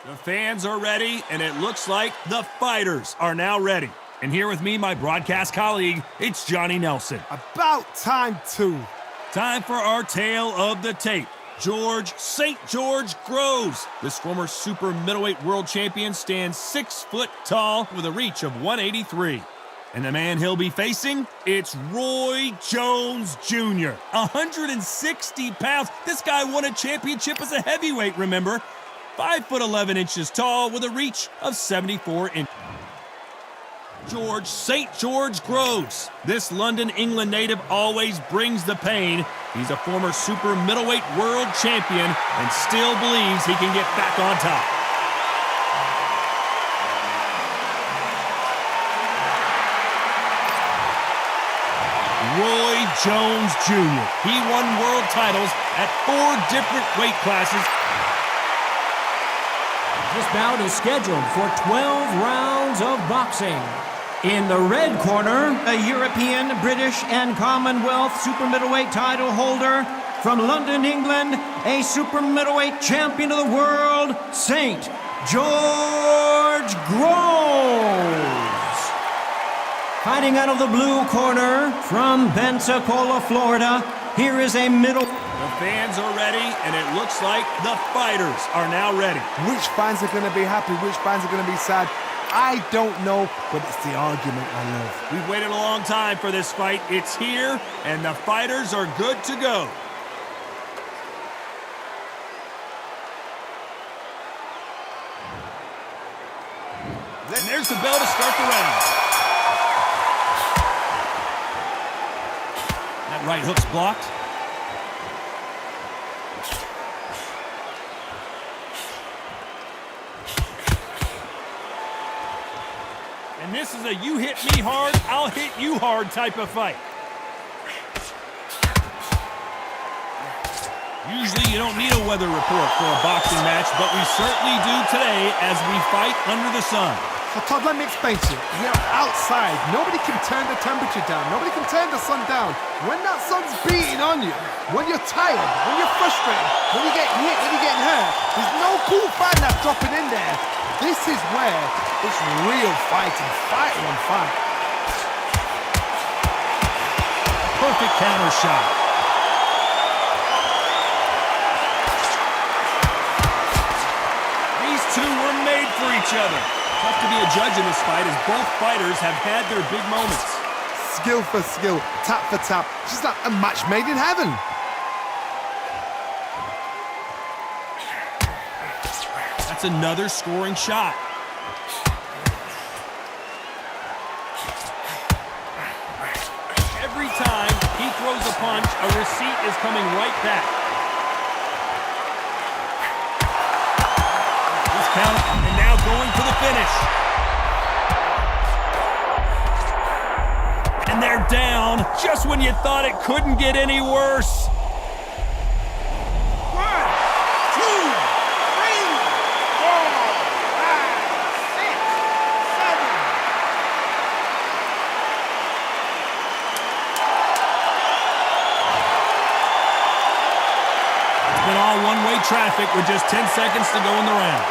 The fans are ready, and it looks like the fighters are now ready. And here with me, my broadcast colleague, it's Johnny Nelson. About time, too. Time for our tale of the tape. George St. George Groves. This former super middleweight world champion stands 6 foot tall with a reach of 183. And the man he'll be facing, it's Roy Jones Jr. 160 pounds. This guy won a championship as a heavyweight, remember? 5 foot 11 inches tall with a reach of 74 inches. George St. George Groves. This London, England native always brings the pain. He's a former super middleweight world champion and still believes he can get back on top. Roy Jones Jr. He won world titles at 4 different weight classes. This bout is scheduled for 12 rounds of boxing. In the red corner, a European, British, and Commonwealth super middleweight title holder from London, England, a super middleweight champion of the world, St. George Groves. Fighting out of the blue corner from Pensacola, Florida, here is a middle... The fans are ready, and it looks like the fighters are now ready. Which fans are going to be happy? Which fans are going to be sad? I don't know, but it's the argument I love. We've waited a long time for this fight. It's here, and the fighters are good to go. And there's the bell to start the round. That right hook's blocked. And this is a you hit me hard, I'll hit you hard type of fight. Usually you don't need a weather report for a boxing match, but we certainly do today as we fight under the sun. So Todd, let me explain to you. You're outside. Nobody can turn the temperature down. Nobody can turn the sun down. When that sun's beating on you, when you're tired, when you're frustrated, when you're getting hit, when you're getting hurt, there's no cool fan that's dropping in there. This is where it's real fighting, fighting on fight. Perfect counter shot. These two were made for each other. Tough to be a judge in this fight as both fighters have had their big moments. Skill for skill, tap for tap. Just like a match made in heaven. That's another scoring shot. Every time he throws a punch, a receipt is coming right back. This count, and now going for the finish. And they're down just when you thought it couldn't get any worse. 1, 2, 3, 4, 5, 6, 7. It's been all one-way traffic with just 10 seconds to go in the round.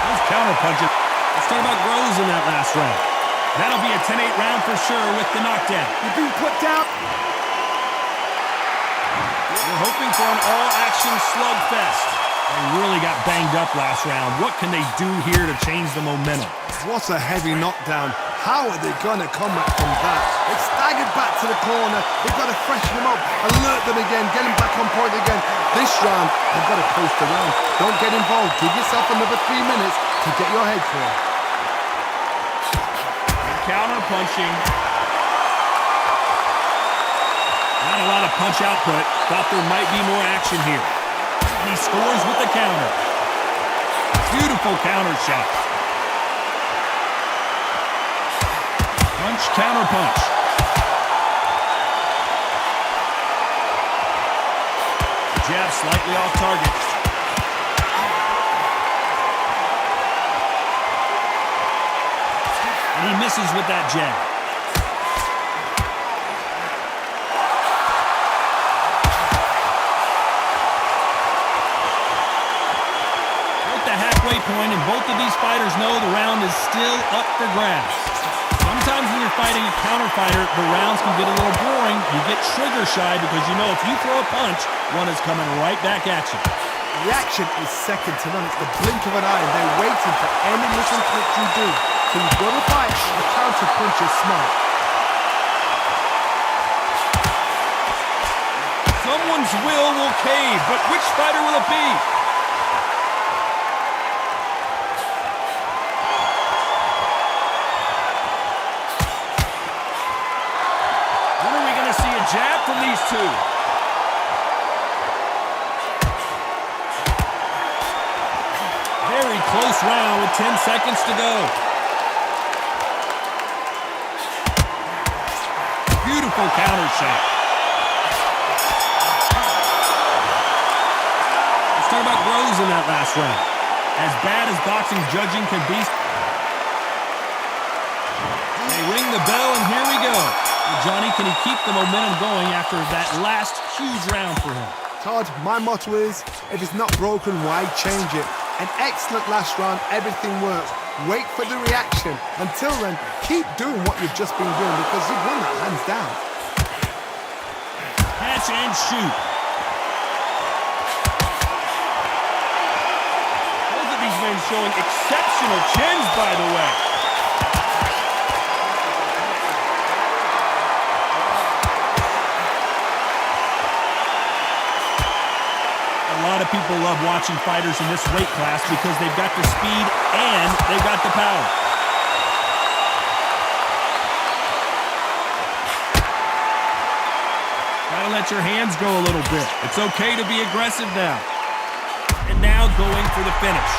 Those counter punches. Let's talk about Groves in that last round. That'll be a 10-8 round for sure with the knockdown. You've been put down. We're hoping for an all-action slugfest. They really got banged up last round. What can they do here to change the momentum? What a heavy knockdown. How are they going to come back from that? They've staggered back to the corner. They've got to freshen them up, alert them again, get them back on point again. This round, they've got to coast the round. Don't get involved. Give yourself another 3 minutes to get your head clear. Counter punching. Not a lot of punch output. Thought there might be more action here. And he scores with the counter. Beautiful counter shot. Punch, counter punch. Jab slightly off target. And he misses with that jab. point, and both of these fighters know the round is still up for grabs. Sometimes when you're fighting a counter fighter, the rounds can get a little boring. You get trigger shy because you know if you throw a punch, one is coming right back at you. Reaction is second to none. It's the blink of an eye, and they're waiting for any little click you do. So you've got to fight, and the counter punch is smart. Someone's will cave, but which fighter will it be? When are we going to see a jab from these two? Very close round with 10 seconds to go. Beautiful counter shot. Let's talk about Groves in that last round. As bad as boxing judging can be, they ring the bell, and here we go. Well, Johnny, can he keep the momentum going after that last huge round for him? Todd, my motto is, if it's not broken, why change it? An excellent last round, everything works. Wait for the reaction. Until then, keep doing what you've just been doing because you've won that hands down. Catch and shoot. Both of these men showing exceptional chins, by the way. A lot of people love watching fighters in this weight class because they've got the speed and they've got the power. Gotta let your hands go a little bit. It's okay to be aggressive now. And now going for the finish.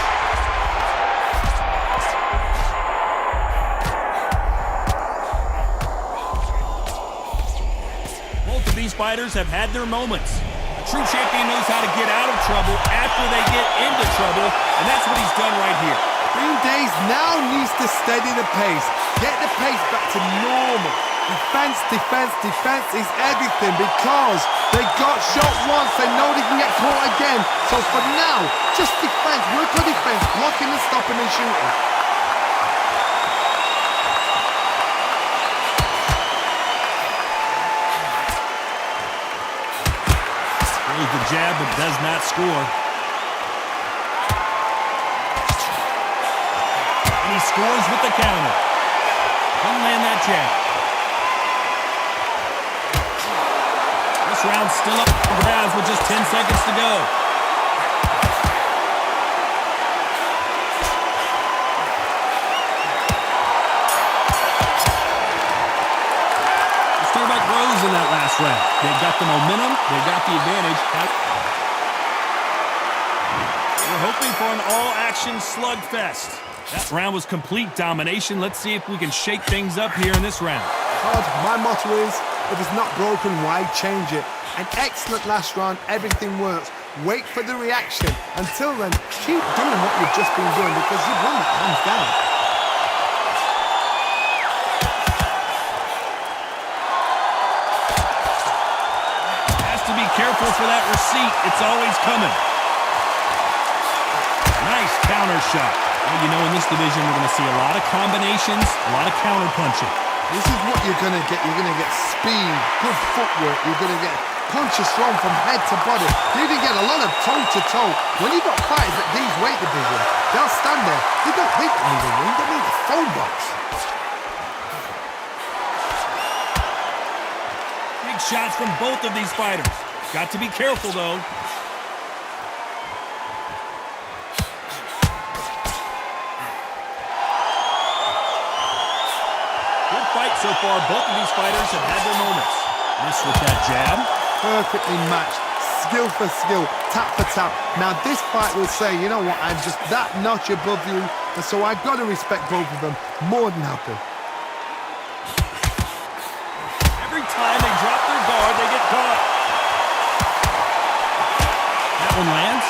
Both of these fighters have had their moments. A true champion knows how to get out of trouble after they get into trouble, and that's what he's done right here. Green Days now needs to steady the pace. Get the pace back to normal. Defense, defense, defense is everything because they got shot once. They know they can get caught again. So for now, just defense. Work on defense. Blocking and stopping and shooting. Throws the jab, but does not score. And he scores with the counter. Couldn't land that jab. This round's still up for grabs with just 10 seconds to go. Let's talk about Groves in that last round. They've got the momentum, they've got the advantage. We're hoping for an all-action slugfest. That round was complete domination. Let's see if we can shake things up here in this round. Todd, my motto is, if it's not broken, why change it? An excellent last round, everything works. Wait for the reaction. Until then, keep doing what you've just been doing because you've won that hands down. Has to be careful for that receipt. It's always coming. Nice counter shot. Well, you know, in this division, we're going to see a lot of combinations, a lot of counter punching. This is what you're going to get. You're going to get speed, good footwork. You're going to get punches thrown from head to body. You're going to get a lot of toe-to-toe. When you've got fighters at these weight divisions, they'll stand there. They don't need the ring. They need a phone box. Big shots from both of these fighters. Got to be careful, though. Fight so far, both of these fighters have had their moments. Missed with that jab. Perfectly matched, skill for skill, tap for tap. Now this fight will say, you know what, I'm just that notch above you, and so I've got to respect both of them. More than happy. Every time they drop their guard, they get caught. That one lands.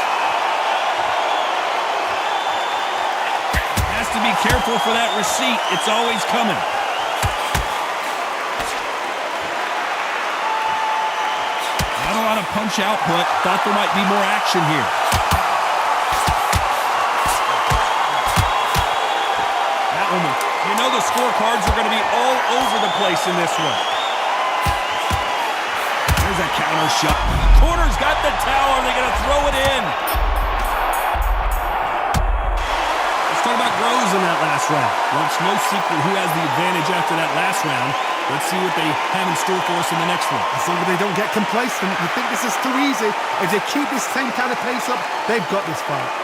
Has to be careful for that receipt. It's always coming. Not a lot of punch output. Thought there might be more action here. the scorecards are going to be all over the place in this one. There's a counter shot. Corner's got the towel. Are they going to throw it in? Let's talk about Groves in that last round. Well, it's no secret who has the advantage after that last round. Let's see what they have in store for us in the next one. As long as they don't get complacent, you think this is too easy. If they keep this same kind of pace up, they've got this fight.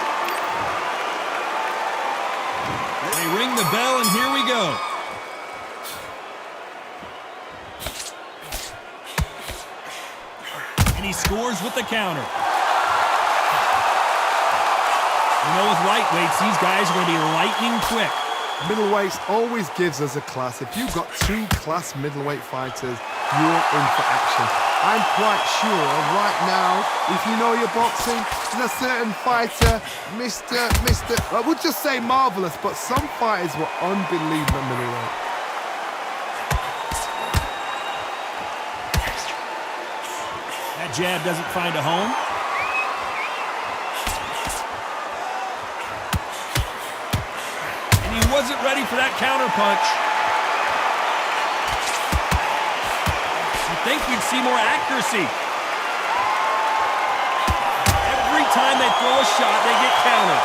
They ring the bell, and here we go. And he scores with the counter. You know, with lightweights, these guys are going to be lightning quick. Middleweights always gives us a class. If you've got two class middleweight fighters, you're in for action. I'm quite sure right now, if you know your boxing, there's a certain fighter, I would just say marvelous, but some fighters were unbelievable middleweight. That jab doesn't find a home. And he wasn't ready for that counter punch. Think we'd see more accuracy. Every time they throw a shot, they get countered.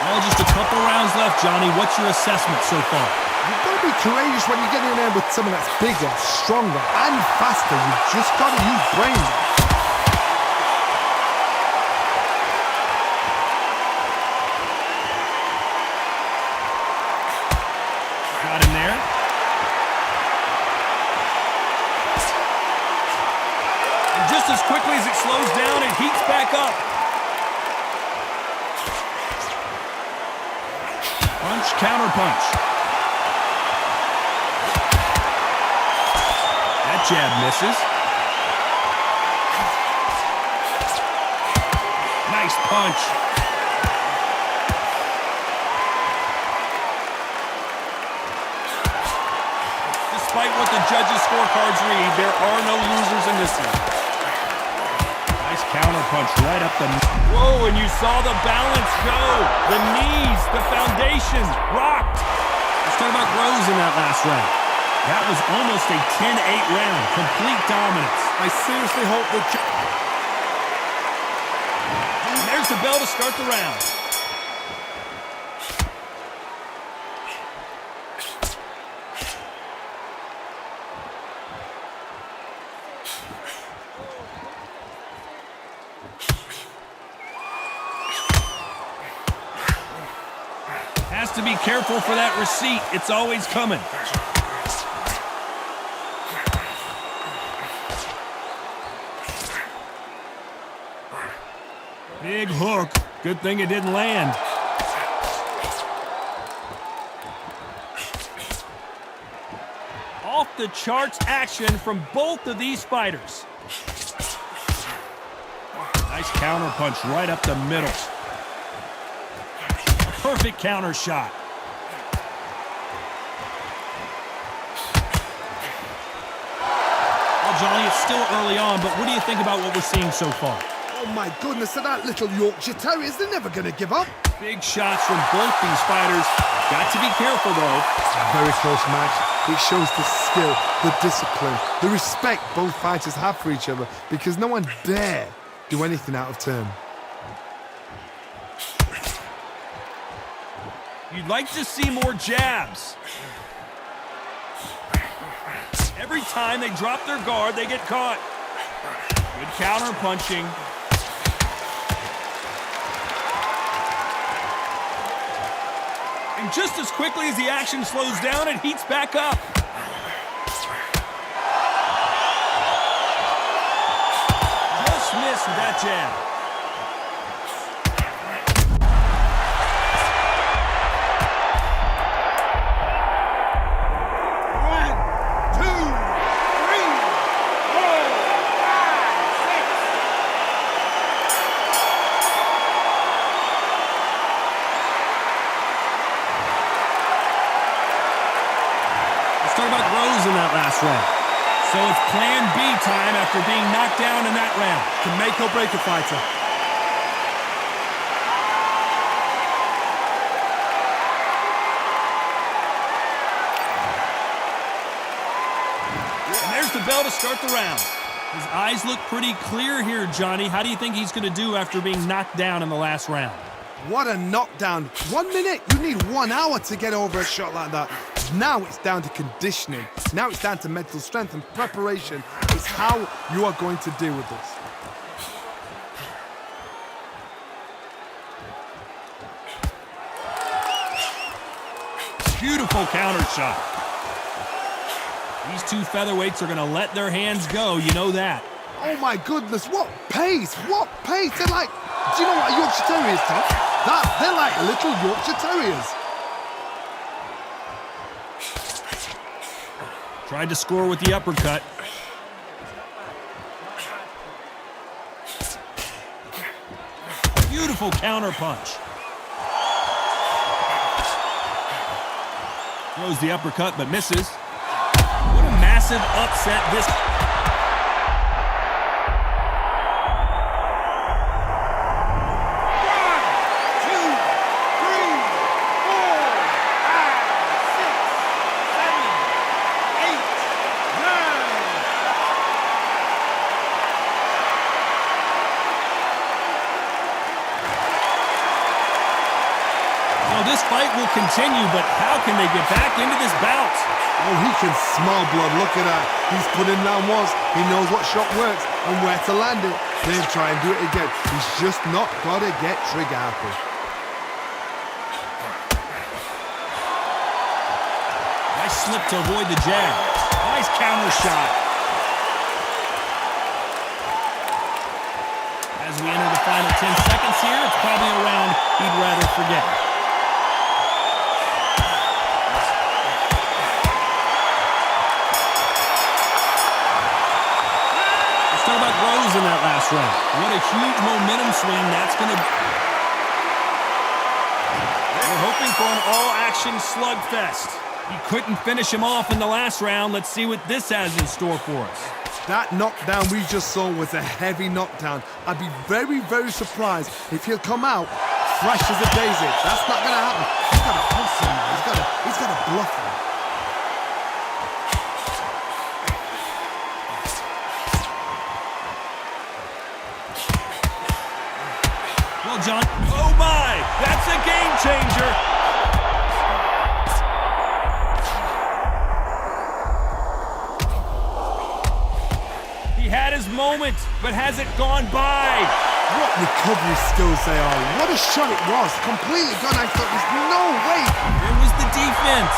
Well, just a couple rounds left, Johnny. What's your assessment so far? You've got to be courageous when you get in there with someone that's bigger, stronger, and faster. You've just got to use brain. Got him there. Just as quickly as it slows down, it heats back up. Punch, counter punch. That jab misses. Nice punch. Despite what the judges' scorecards read, there are no losers in this one. Counter punch right up the... Whoa, and you saw the balance go. The knees, the foundation, rocked. Let's talk about Groves in that last round. That was almost a 10-8 round. Complete dominance. I seriously hope that... And there's the bell to start the round. Has to be careful for that receipt. It's always coming. Big hook. Good thing it didn't land. Off the charts action from both of these fighters. Nice counter punch right up the middle. Perfect counter shot. Well, Johnny, it's still early on, but what do you think about what we're seeing so far? Oh my goodness, that little Yorkshire Terriers, they're never going to give up. Big shots from both these fighters. Got to be careful, though. It's a very close match. It shows the skill, the discipline, the respect both fighters have for each other, because no one dare do anything out of turn. You'd like to see more jabs. Every time they drop their guard, they get caught. Good counter punching. And just as quickly as the action slows down, it heats back up. Just missed with that jab. Talk about Groves in that last round. So it's plan B time after being knocked down in that round. Can make or break a fighter. the bell to start the round. His eyes look pretty clear here, Johnny. How do you think he's going to do after being knocked down in the last round? What a knockdown. 1 minute, you need 1 hour to get over a shot like that. Now it's down to conditioning. Now it's down to mental strength and preparation. It's how you are going to deal with this. Beautiful counter shot. These two featherweights are going to let their hands go, you know that. Oh my goodness, what pace, what pace. They're like, do you know what a Yorkshire Terrier is, Tom? They're like little Yorkshire Terriers. Tried to score with the uppercut. Beautiful counter punch. Throws the uppercut but misses. What a massive upset this... This fight will continue, but how can they get back into this bout? Oh, he can smell blood. Look at that. He's put in down once. He knows what shot works and where to land it. Then try and do it again. He's just not got to get trigger happy. Nice slip to avoid the jab. Nice counter shot. As we enter the final 10 seconds here, it's probably a round he'd rather forget. In that last round. What a huge momentum swing that's going to... We're hoping for an all-action slugfest. He couldn't finish him off in the last round. Let's see what this has in store for us. That knockdown we just saw was a heavy knockdown. I'd be very, very surprised if he'll come out fresh as a daisy. That's not going to happen. He's got to pulse him now. He's got to bluff him. John. Oh my! That's a game changer! He had his moment, but has it gone by? What recovery skills they are. What a shot it was. Completely gone. I thought there's no way. Where was the defense?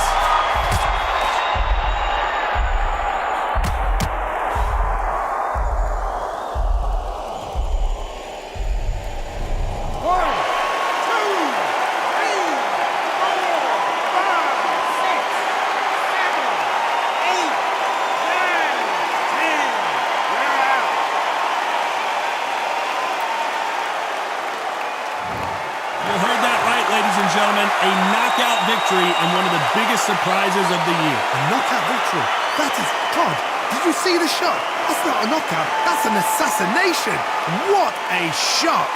Gentlemen, a knockout victory and one of the biggest surprises of the year. A knockout victory? That is... God, did you see the shot? That's not a knockout. That's an assassination. What a shot.